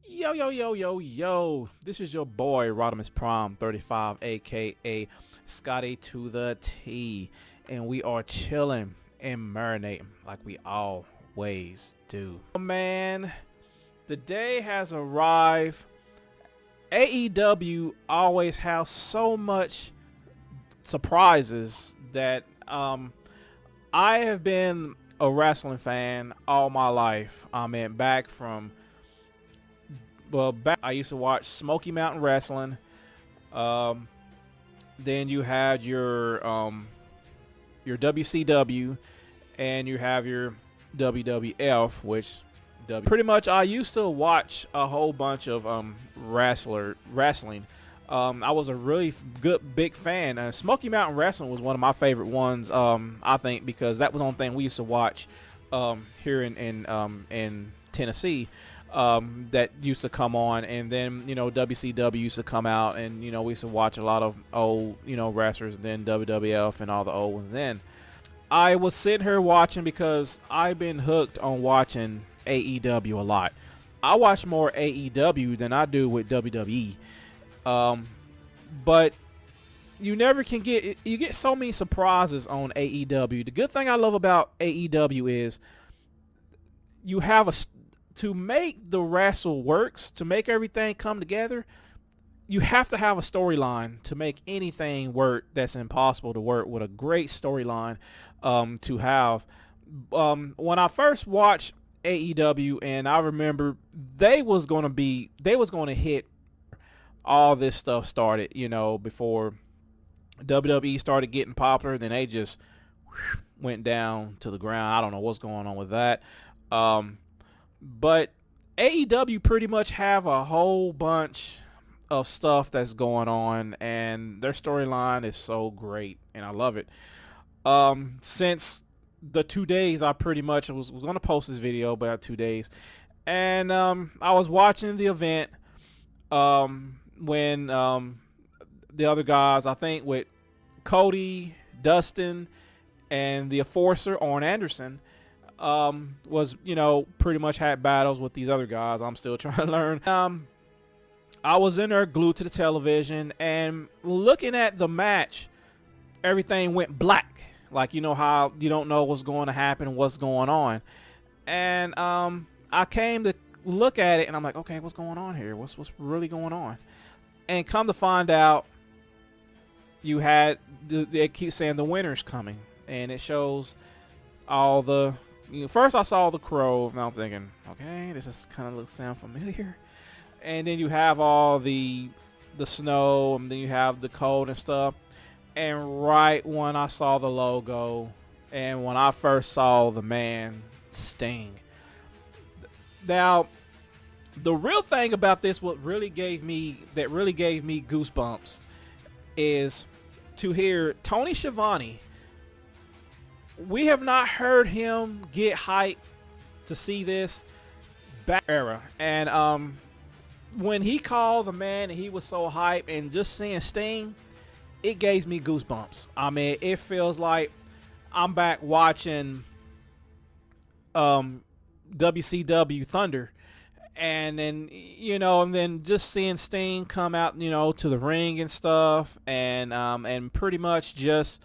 Yo, yo, yo, yo, yo. This is your boy, Rodimus Prime 35, aka Scotty to the T. And we are chilling and marinating like we always do. Man, the day has arrived. AEW always has so much surprises that I have been a wrestling fan all my life. I mean, back I used to watch Smoky Mountain Wrestling. Um, then you had your WCW, and you have your WWF, which pretty much I used to watch a whole bunch of wrestling. I was a really good big fan. Smoky Mountain Wrestling was one of my favorite ones. I think because that was the only thing we used to watch here in Tennessee. That used to come on, and then WCW used to come out, and we used to watch a lot of old wrestlers, and then WWF and all the old ones. Then I was sitting here watching because I've been hooked on watching AEW a lot. I watch more AEW than I do with WWE. But you never can you get so many surprises on AEW. The good thing I love about AEW is you have to make the wrestle works, to make everything come together, you have to have a storyline to make anything work that's impossible to work with a great storyline to have. When I first watched AEW, and I remember they was going to hit all this stuff started, before WWE started getting popular, then they just went down to the ground. I don't know what's going on with that. But AEW pretty much have a whole bunch of stuff that's going on, and their storyline is so great, and I love it. Since the 2 days, I pretty much was going to post this video about 2 days, and I was watching the event when the other guys, I think with Cody, Dustin, and the Enforcer, Orn Anderson, was pretty much had battles with these other guys. I'm still trying to learn. I was in there glued to the television and looking at the match. Everything went black, like how you don't know what's going to happen, what's going on. And I came to look at it, and I'm like, okay, what's going on here? What's really going on? And come to find out, you had they keep saying the winner's coming, and it shows all the. First I saw the Crow, and I'm thinking, okay, this is kind of sound familiar. And then you have all the snow, and then you have the cold and stuff. And right when I saw the logo, and when I first saw the man Sting. Now, the real thing about this, what really gave me goosebumps, is to hear Tony Schiavone. We have not heard him get hyped to see this back era. And when he called the man and he was so hyped, and just seeing Sting, it gave me goosebumps. I mean, it feels like I'm back watching WCW Thunder. And then, and then just seeing Sting come out, to the ring and stuff, and pretty much just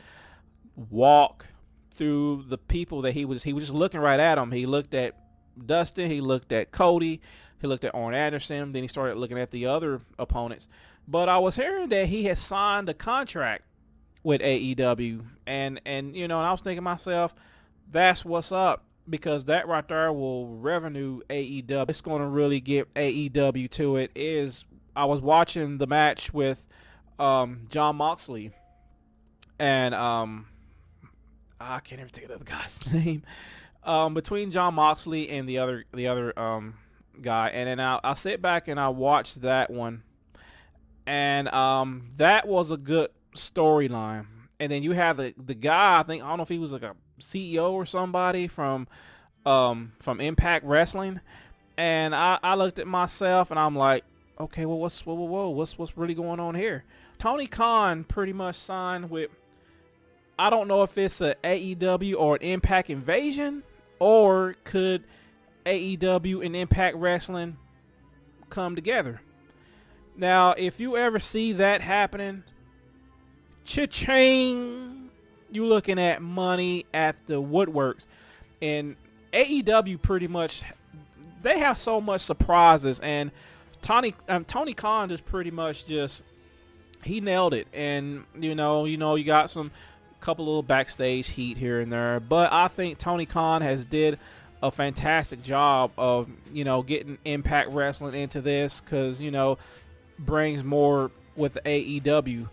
walk through the people that he was just looking right at them. He looked at Dustin, he looked at Cody, he looked at Orn Anderson, then he started looking at the other opponents. But I was hearing that he had signed a contract with AEW, and I was thinking to myself, that's what's up, because that right there will revenue AEW. It's going to really get AEW to it. I was watching the match with John Moxley, and I can't even think of the guy's name. Between John Moxley and the other guy, and then I sit back and I watched that one, and that was a good storyline. And then you have the guy, I don't know if he was like a CEO or somebody from Impact Wrestling, and I looked at myself and I'm like, okay, well, what's really going on here? Tony Khan pretty much signed with, I don't know if it's a AEW or an Impact Invasion, or could AEW and Impact Wrestling come together. Now, if you ever see that happening, cha-ching, you looking at money at the woodworks. And AEW pretty much, they have so much surprises, and Tony Khan just pretty much just, he nailed it. And you got some couple little backstage heat here and there, but I think Tony Khan has did a fantastic job of getting Impact Wrestling into this, because brings more with the AEW.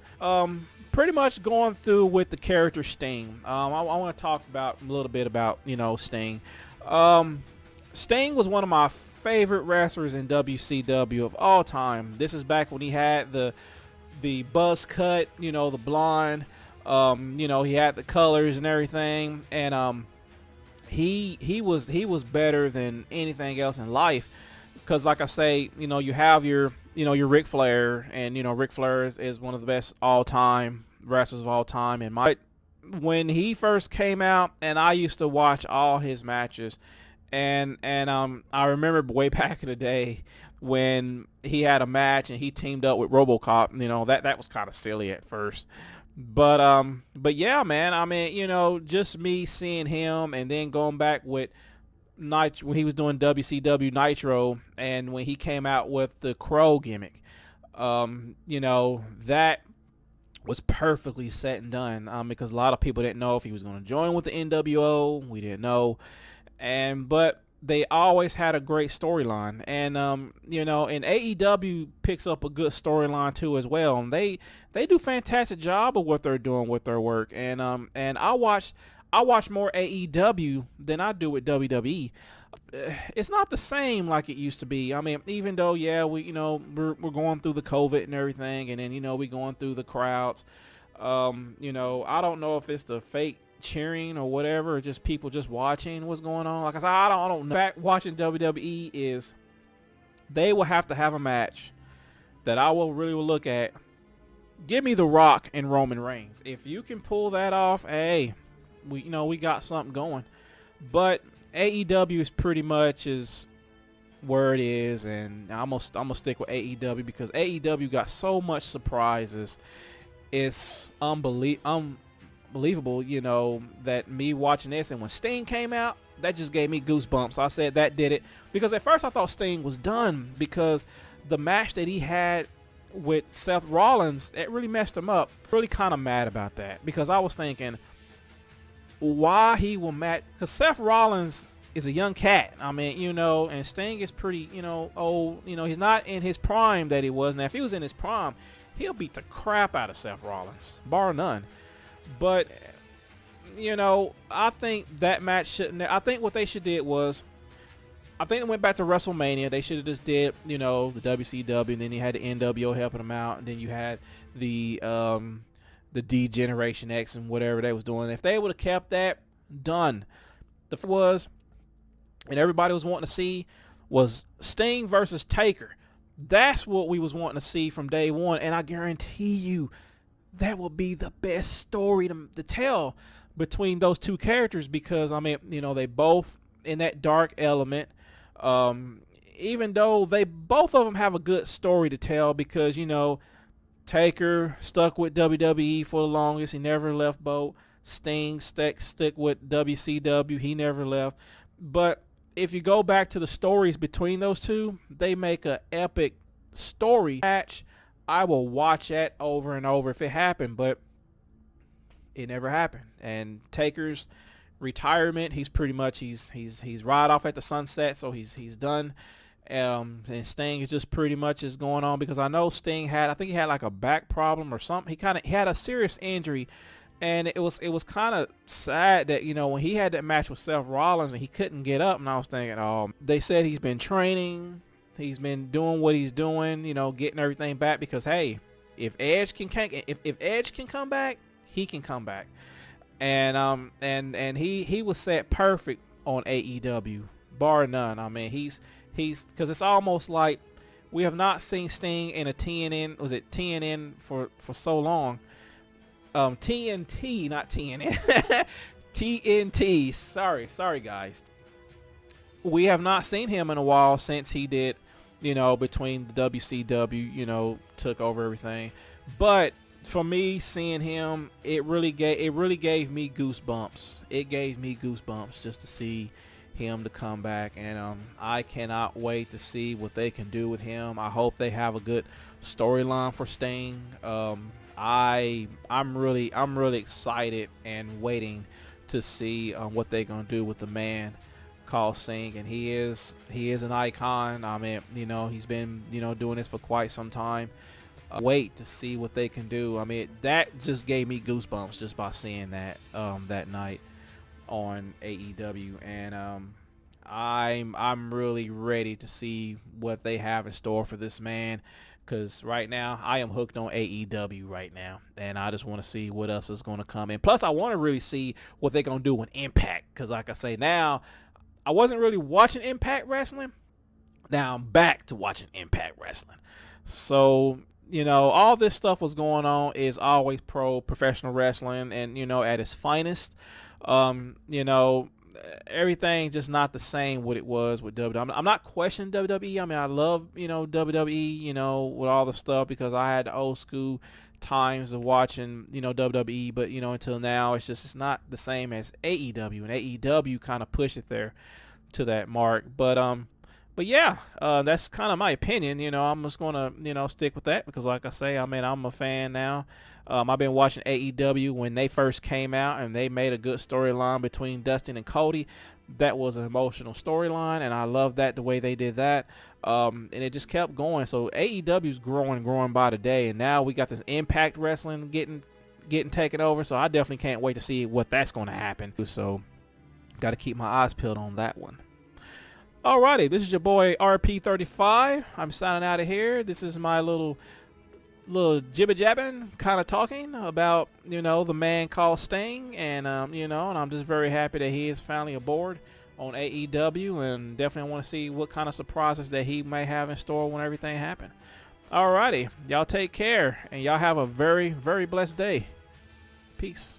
Pretty much going through with the character Sting. I want to talk about a little bit about Sting. Sting was one of my favorite wrestlers in WCW of all time. This is back when he had the buzz cut, the blonde. He had the colors and everything, and he was better than anything else in life. Because like I say, you have your Ric Flair, and Ric Flair is one of the best all-time wrestlers of all time. And when he first came out, and I used to watch all his matches, and I remember way back in the day when he had a match and he teamed up with RoboCop. That was kind of silly at first. But yeah, man, I mean, just me seeing him, and then going back with when he was doing WCW Nitro, and when he came out with the Crow gimmick, that was perfectly set and done, because a lot of people didn't know if he was going to join with the NWO. We didn't know, but they always had a great storyline, and and AEW picks up a good storyline too as well, and they do fantastic job of what they're doing with their work, and I watch more AEW than I do with WWE. It's not the same like it used to be. I mean, even though we're going through the COVID and everything, and then we going through the crowds. I don't know if it's the fake cheering or whatever, or just people just watching what's going on. Like I said, I don't know. Back watching WWE is, they will have to have a match that I will really look at. Give me The Rock and Roman Reigns. If you can pull that off, hey, we got something going. But AEW is pretty much is where it is, and I'm gonna stick with AEW because AEW got so much surprises. It's unbelievable, that me watching this, and when Sting came out, that just gave me goosebumps. I said that did it, because at first I thought Sting was done, because the match that he had with Seth Rollins, it really messed him up. Really kind of mad about that, because I was thinking why he will match, because Seth Rollins is a young cat. I mean, and Sting is pretty, old. He's not in his prime that he was. Now, if he was in his prime, he'll beat the crap out of Seth Rollins, bar none. But, I think that match shouldn't. I think what they should did was, I think they went back to WrestleMania. They should have just did, the WCW, and then you had the NWO helping them out, and then you had the D Generation X and whatever they was doing. If they would have kept that, done. The was, and everybody was wanting to see, was Sting versus Taker. That's what we was wanting to see from day one, and I guarantee you that will be the best story to tell between those two characters, because I mean, they both in that dark element. Even though they both of them have a good story to tell, because Taker stuck with WWE for the longest. He never left boat. Sting stick with WCW. He never left. But if you go back to the stories between those two, they make an epic story match. I will watch that over and over if it happened, but it never happened. And Taker's retirement, he's pretty much he's right off at the sunset, so he's done. And Sting is just pretty much is going on, because I know Sting I think he had like a back problem or something. He had a serious injury, and it was kind of sad that when he had that match with Seth Rollins and he couldn't get up, and I was thinking, oh, they said he's been training, he's been doing what he's doing, getting everything back, because hey, if Edge can come back, he can come back. And he was set perfect on AEW, bar none. I mean, he's because it's almost like we have not seen Sting in a TNN. Was it TNN for so long? TNT, not TNN. TNT. Sorry guys. We have not seen him in a while since he did you know, between the WCW, you know, took over everything. But for me, seeing him, it really gave me goosebumps. It gave me goosebumps just to see him to come back, and I cannot wait to see what they can do with him. I hope they have a good storyline for Sting. I'm really excited and waiting to see what they're gonna do with the man called Sting, and he is an icon. I mean, you know, he's been, you know, doing this for quite some time. Wait to see what they can do. I mean, that just gave me goosebumps just by seeing that that night on AEW, and I'm really ready to see what they have in store for this man, because right now I am hooked on AEW right now, and I just want to see what else is going to come in. Plus, I want to really see what they're going to do with Impact, because like I say, now I wasn't really watching Impact Wrestling. Now I'm back to watching Impact Wrestling. So, you know, all this stuff was going on is always professional wrestling, and, you know, at its finest. You know, everything just not the same what it was with WWE. I'm not questioning WWE. I mean, I love, you know, WWE, you know, with all the stuff, because I had the old school times of watching, you know, WWE, but, you know, until now it's not the same as AEW, and AEW kind of pushed it there to that mark. But yeah, that's kind of my opinion. You know, I'm just gonna, you know, stick with that, because like I say, I mean, I'm a fan now. I've been watching AEW when they first came out, and they made a good storyline between Dustin and Cody. That was an emotional storyline, and I love that, the way they did that. And it just kept going. So AEW is growing by the day, and now we got this Impact Wrestling getting taken over. So I definitely can't wait to see what that's going to happen. So got to keep my eyes peeled on that one. Alrighty, this is your boy RP35. I'm signing out of here. This is my little jibber jabbing kind of talking about, you know, the man called Sting, and you know, and I'm just very happy that he is finally aboard on AEW, and definitely want to see what kind of surprises that he may have in store when everything happens. Alrighty, y'all take care, and y'all have a very, very blessed day. Peace.